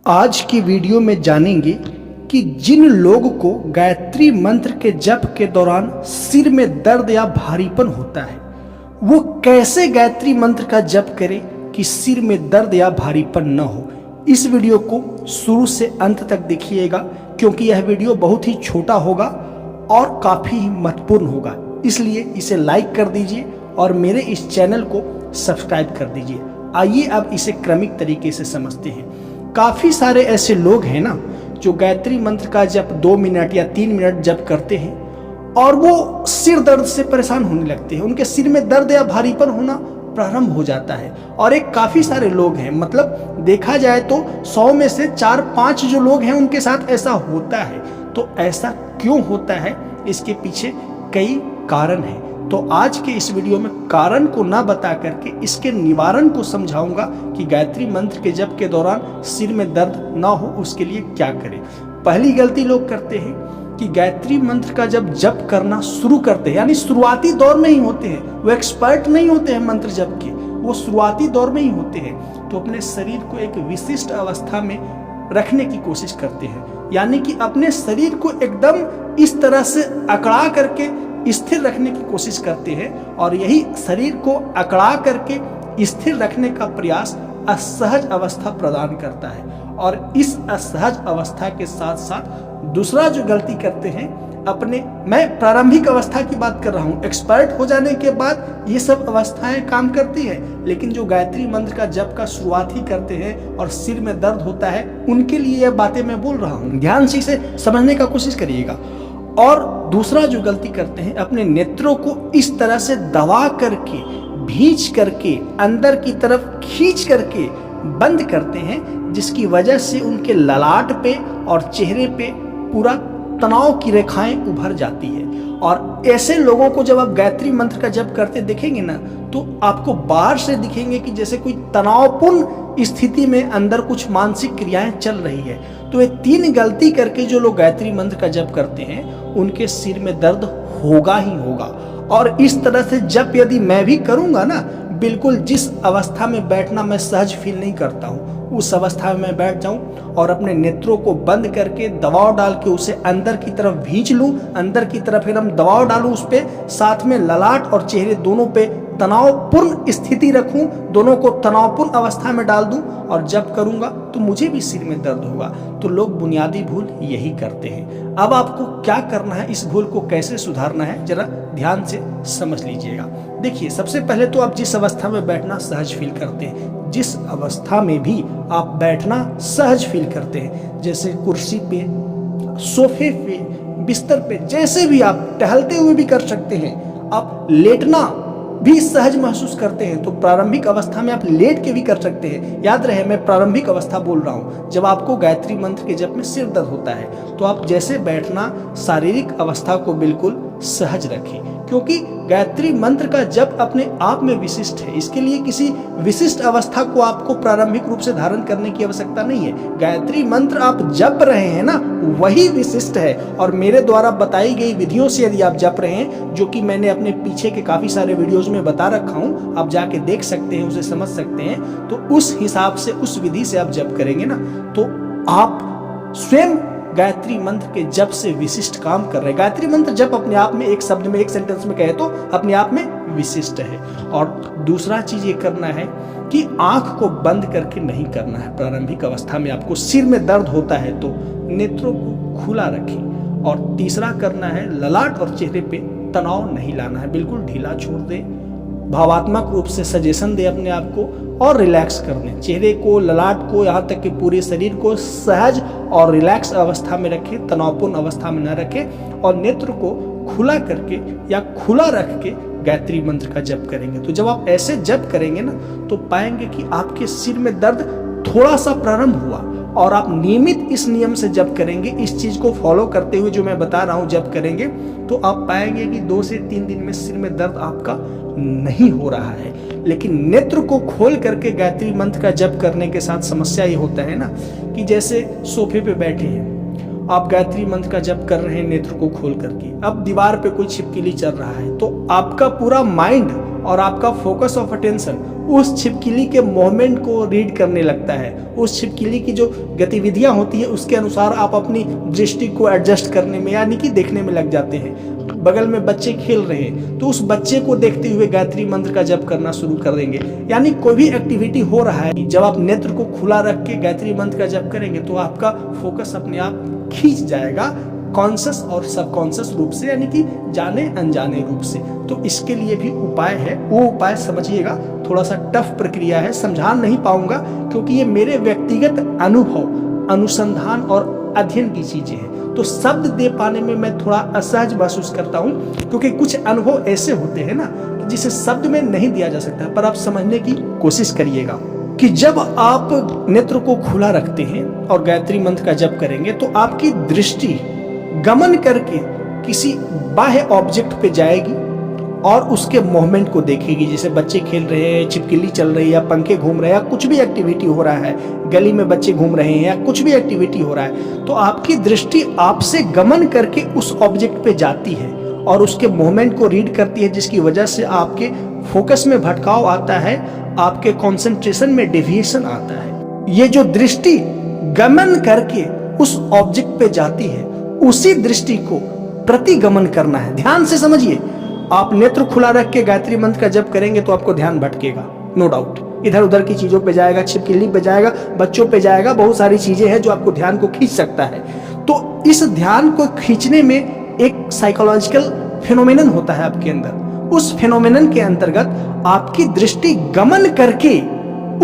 आज की वीडियो में जानेंगे कि जिन लोगों को गायत्री मंत्र के जप के दौरान सिर में दर्द या भारीपन होता है वो कैसे गायत्री मंत्र का जप करें कि सिर में दर्द या भारीपन न हो। इस वीडियो को शुरू से अंत तक देखिएगा क्योंकि यह वीडियो बहुत ही छोटा होगा और काफ़ी महत्वपूर्ण होगा, इसलिए इसे लाइक कर दीजिए और मेरे इस चैनल को सब्सक्राइब कर दीजिए। आइए अब इसे क्रमिक तरीके से समझते हैं। काफ़ी सारे ऐसे लोग हैं ना जो गायत्री मंत्र का जप 2 मिनट या 3 मिनट जप करते हैं और वो सिर दर्द से परेशान होने लगते हैं, उनके सिर में दर्द या भारीपन होना प्रारंभ हो जाता है। और एक काफ़ी सारे लोग हैं, मतलब देखा जाए तो 100 में से 4-5 जो लोग हैं उनके साथ ऐसा होता है। तो ऐसा क्यों होता है, इसके पीछे कई कारण हैं। तो आज के इस वीडियो में कारण को ना बता करके इसके निवारण को समझाऊंगा कि गायत्री मंत्र के जप के दौरान सिर में दर्द ना हो उसके लिए क्या करें। पहली गलती लोग करते हैं कि गायत्री मंत्र का जब जप करना शुरू करते हैं, यानी शुरुआती दौर में ही होते हैं, वो एक्सपर्ट नहीं होते हैं मंत्र जप के, वो शुरुआती दौर में ही होते हैं, तो अपने शरीर को एक विशिष्ट अवस्था में रखने की कोशिश करते हैं, यानी कि अपने शरीर को एकदम इस तरह से अकड़ा करके स्थिर रखने की कोशिश करते हैं। और यही शरीर को अकड़ा करके स्थिर रखने का प्रयास असहज अवस्था प्रदान करता है। और इस असहज अवस्था के साथ साथ दूसरा जो गलती करते हैं, मैं प्रारंभिक अवस्था की बात कर रहा हूँ, एक्सपर्ट हो जाने के बाद ये सब अवस्थाएं काम करती हैं, लेकिन जो गायत्री मंत्र का जप का शुरुआत ही करते हैं और सिर में दर्द होता है उनके लिए यह बातें मैं बोल रहा हूँ, ध्यान से इसे समझने का कोशिश करिएगा। और दूसरा जो गलती करते हैं, अपने नेत्रों को इस तरह से दबा करके, भींच करके, अंदर की तरफ खींच करके बंद करते हैं, जिसकी वजह से उनके ललाट पे और चेहरे पे पूरा तनाव की रेखाएं उभर जाती है। और ऐसे लोगों को जब आप गायत्री मंत्र का जप करते देखेंगे ना, तो आपको बाहर से दिखेंगे कि जैसे कोई तनावपूर्ण स्थिति में अंदर कुछ मानसिक क्रियाएं चल रही है। तो ये 3 गलती करके जो लोग गायत्री मंत्र का जप करते हैं उनके सिर में दर्द होगा ही होगा। और इस तरह से जप यदि मैं भी करूंगा ना, बिल्कुल जिस अवस्था में बैठना मैं सहज फील नहीं करता हूँ, उस अवस्था में मैं बैठ जाऊं और अपने नेत्रों को बंद करके दबाव डाल के उसे अंदर की तरफ भींच लूं, अंदर की तरफ एकदम दबाव डालूं उस पे, साथ में ललाट और चेहरे दोनों पे तनावपूर्ण स्थिति रखूं, दोनों को तनावपूर्ण अवस्था में डाल दूं और जब करूंगा तो मुझे भी सिर में दर्द होगा। तो लोग बुनियादी भूल यही करते हैं। अब आपको क्या करना है, इस भूल को कैसे सुधारना है, जरा ध्यान से समझ लीजिएगा। देखिए, सबसे पहले तो आप जिस अवस्था में बैठना सहज फील करते हैं, जिस अवस्था में भी आप बैठना सहज फील करते हैं, जैसे कुर्सी पे, सोफे पे, बिस्तर पे, जैसे भी आप टहलते हुए भी कर सकते हैं, आप लेटना भी सहज महसूस करते हैं तो प्रारंभिक अवस्था में आप लेट के भी कर सकते हैं। याद रहे, मैं प्रारंभिक अवस्था बोल रहा हूं, जब आपको गायत्री मंत्र के जप में सिर दर्द होता है तो आप जैसे बैठना शारीरिक अवस्था को बिल्कुल सहज रखें, क्योंकि गायत्री मंत्र का जप अपने आप में विशिष्ट है। इसके लिए किसी विशिष्ट अवस्था को आपको प्रारंभिक रूप से धारण करने की आवश्यकता नहीं है। गायत्री मंत्र आप जप रहे हैं ना, वही विशिष्ट है। और मेरे द्वारा बताई गई विधियों से यदि आप जप रहे हैं, जो कि मैंने अपने पीछे के काफी सारे वीडियोज में बता रखा हूं, आप जाके देख सकते हैं, उसे समझ सकते हैं, तो उस हिसाब से, उस विधि से आप जप करेंगे ना, तो आप स्वयं गायत्री मंत्र के जप से विशिष्ट काम कर रहे हैं। गायत्री मंत्र जप अपने आप में, एक शब्द में, एक सेंटेंस में कहे तो अपने आप में विशिष्ट है। और दूसरा चीज ये करना है कि आंख को बंद करके नहीं करना है। प्रारंभिक अवस्था में आपको सिर में दर्द होता है तो नेत्रों को खुला रखें। और तीसरा करना है, ललाट और चेहरे पे तनाव नहीं लाना है, बिल्कुल ढीला छोड़ दे, भावात्मक रूप से सजेशन दे अपने आप को और रिलैक्स कर दें। चेहरे को, ललाट को, यहाँ तक कि पूरे शरीर को सहज और रिलैक्स अवस्था में रखें, तनावपूर्ण अवस्था में न रखें। और नेत्र को खुला करके या खुला रख के गायत्री मंत्र का जप करेंगे। तो जब आप ऐसे जप करेंगे ना, तो पाएंगे कि आपके सिर में दर्द थोड़ा सा प्रारंभ हुआ। और आप नियमित इस नियम से जप करेंगे, इस चीज को फॉलो करते हुए जो मैं बता रहा हूँ जप करेंगे, तो आप पाएंगे कि 2 से 3 दिन में सिर में दर्द आपका नहीं हो रहा है। लेकिन नेत्र को खोल करके गायत्री मंत्र का जप करने के साथ समस्या ये होता है ना, कि जैसे सोफे पे बैठे हैं, आप गायत्री मंत्र का जप कर रहे हैं नेत्र को खोल करके, अब दीवार पे कोई छिपकली चल रहा है, तो आपका पूरा माइंड और आपका फोकस ऑफ अटेंशन उस छिपकली के मूवमेंट को रीड करने लगता है। उस छिपकली की जो गतिविधियां होती है उसके अनुसार आप अपनी दृष्टि को एडजस्ट करने में यानी कि देखने में लग जाते हैं। बगल में बच्चे खेल रहे हैं तो उस बच्चे को देखते हुए गायत्री मंत्र का जप करना शुरू कर देंगे। यानी कोई भी एक्टिविटी हो रहा है, जब आप नेत्र को खुला रख के गायत्री मंत्र का जप करेंगे तो आपका फोकस अपने आप खींच जाएगा कॉन्शियस और सबकॉन्शियस रूप से, यानी कि जाने अनजाने रूप से। तो इसके लिए भी उपाय है, वो उपाय समझिएगा। थोड़ा सा टफ प्रक्रिया है, समझा नहीं पाऊंगा क्योंकि ये मेरे व्यक्तिगत अनुभव, अनुसंधान और अध्ययन की चीजें हैं। तो शब्द दे पाने में मैं थोड़ा असहज महसूस करता हूं क्योंकि कुछ अनुभव ऐसे होते हैं ना जिसे शब्द में नहीं दिया जा सकता, पर आप समझने की कोशिश करिएगा कि जब आप नेत्र को खुला रखते हैं और गायत्री मंत्र का जप करेंगे तो आपकी दृष्टि गमन करके किसी बाह्य ऑब्जेक्ट पे जाएगी और उसके मूवमेंट को देखेगी। जैसे बच्चे खेल रहे हैं, छिपकली चल रही है, या पंखे घूम रहे हैं, या कुछ भी एक्टिविटी हो रहा है, गली में बच्चे घूम रहे हैं, या कुछ भी एक्टिविटी हो रहा है, तो आपकी दृष्टि आपसे गमन करके उस ऑब्जेक्ट पे जाती है और उसके मूवमेंट को रीड करती है, जिसकी वजह से आपके फोकस में भटकाव आता है, आपके कॉन्सेंट्रेशन में डेविएशन आता है। ये जो दृष्टि गमन करके उस ऑब्जेक्ट पे जाती है, उसी दृष्टि को प्रतिगमन करना है। ध्यान से समझिए, आप नेत्र खुला रख के गायत्री मंत्र का जप करेंगे तो आपको ध्यान भटकेगा, नो डाउट। इधर उधर की चीजों पे जाएगा, छिपकली पे जाएगा, बच्चों पे जाएगा, बहुत सारी चीजें हैं जो आपको ध्यान को खींच सकता है। तो इस ध्यान को खींचने में एक साइकोलॉजिकल फिनोमेनन होता है आपके अंदर। उस फिनोमेनन के अंतर्गत आपकी दृष्टि गमन करके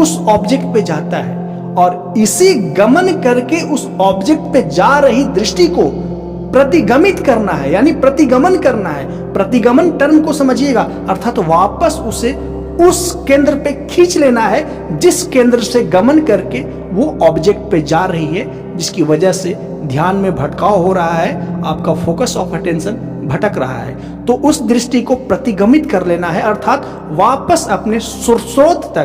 उस ऑब्जेक्ट पे जाता है और इसी गमन करके उस ऑब्जेक्ट पे जा रही दृष्टि को प्रतिगमित करना है, यानी प्रतिगमन करना है। प्रतिगमन टर्म को समझिएगा, अर्थात वापस उसे उस केंद्र पे खींच लेना है जिस केंद्र से गमन करके वो ऑब्जेक्ट पे जा रही है, जिसकी वजह से ध्यान में भटकाव हो रहा है, आपका फोकस ऑफ अटेंशन भटक रहा है। तो उस दृष्टि को प्रतिगमित कर लेना है, अर्थात वापस अपने स्रोत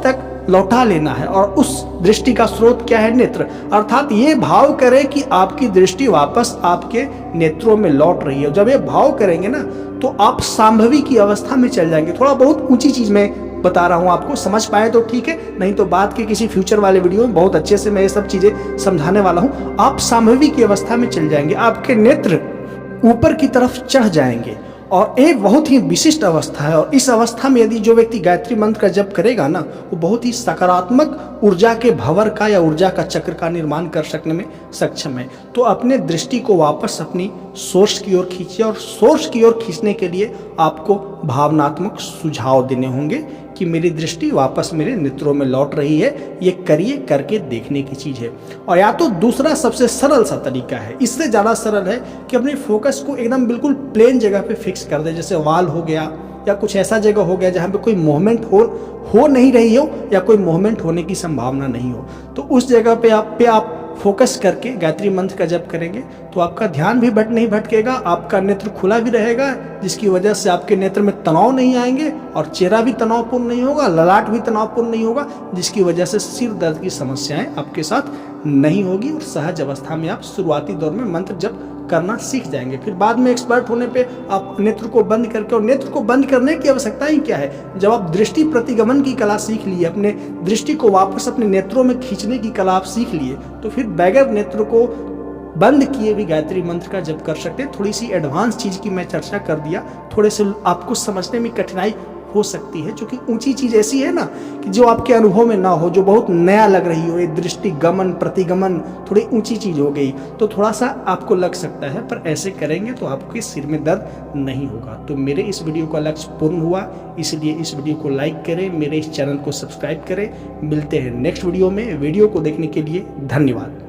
तक लौटा लेना है। और उस दृष्टि का स्रोत क्या है? नेत्र। अर्थात ये भाव करें कि आपकी दृष्टि वापस आपके नेत्रों में लौट रही है। जब ये भाव करेंगे ना तो आप सांभवी की अवस्था में चल जाएंगे। थोड़ा बहुत ऊंची चीज में बता रहा हूं आपको, समझ पाए तो ठीक है, नहीं तो बाद के किसी फ्यूचर वाले वीडियो में बहुत अच्छे से मैं ये सब चीजें समझाने वाला हूं। आप सांभवी की अवस्था में चल जाएंगे, आपके नेत्र ऊपर की तरफ चढ़ जाएंगे और एक बहुत ही विशिष्ट अवस्था है। और इस अवस्था में यदि जो व्यक्ति गायत्री मंत्र का जप करेगा ना, वो बहुत ही सकारात्मक ऊर्जा के भंवर का या ऊर्जा का चक्र का निर्माण कर सकने में सक्षम है। तो अपने दृष्टि को वापस अपनी सोर्स की ओर खींचिए, और सोर्स की ओर खींचने के लिए आपको भावनात्मक सुझाव देने होंगे कि मेरी दृष्टि वापस मेरे नेत्रों में लौट रही है। ये करिए, करके देखने की चीज है। और या तो दूसरा सबसे सरल सा तरीका है, इससे ज्यादा सरल है कि अपने फोकस को एकदम बिल्कुल प्लेन जगह पे फिक्स कर दे, जैसे वॉल हो गया या कुछ ऐसा जगह हो गया जहाँ पे कोई मूवमेंट हो नहीं रही हो या कोई मूवमेंट होने की संभावना नहीं हो। तो उस जगह पे आप फोकस करके गायत्री मंत्र का जप करेंगे तो आपका ध्यान भी नहीं भटकेगा, आपका नेत्र खुला भी रहेगा, जिसकी वजह से आपके नेत्र में तनाव नहीं आएंगे और चेहरा भी तनावपूर्ण नहीं होगा, ललाट भी तनावपूर्ण नहीं होगा, जिसकी वजह से सिर दर्द की समस्याएं आपके साथ नहीं होगी। और सहज अवस्था में आप शुरुआती दौर में मंत्र जप करना सीख जाएंगे। फिर बाद में एक्सपर्ट होने पे आप नेत्र को बंद करके, और नेत्र को बंद करने की आवश्यकता ही क्या है, जब आप दृष्टि प्रतिगमन की कला सीख लिए, अपने दृष्टि को वापस अपने नेत्रों में खींचने की कला आप सीख लिए, तो फिर बगैर नेत्र को बंद किए भी गायत्री मंत्र का जप कर सकते हैं। थोड़ी सी एडवांस चीज की मैं चर्चा कर दिया, थोड़े से आपको समझने में कठिनाई हो सकती है, क्योंकि ऊंची चीज ऐसी है ना कि जो आपके अनुभव में ना हो, जो बहुत नया लग रही हो, ये दृष्टि गमन प्रतिगमन थोड़ी ऊंची चीज हो गई तो थोड़ा सा आपको लग सकता है, पर ऐसे करेंगे तो आपके सिर में दर्द नहीं होगा। तो मेरे इस वीडियो का लक्ष्य पूर्ण हुआ, इसलिए इस वीडियो को लाइक करें, मेरे इस चैनल को सब्सक्राइब करें। मिलते हैं नेक्स्ट वीडियो में। वीडियो को देखने के लिए धन्यवाद।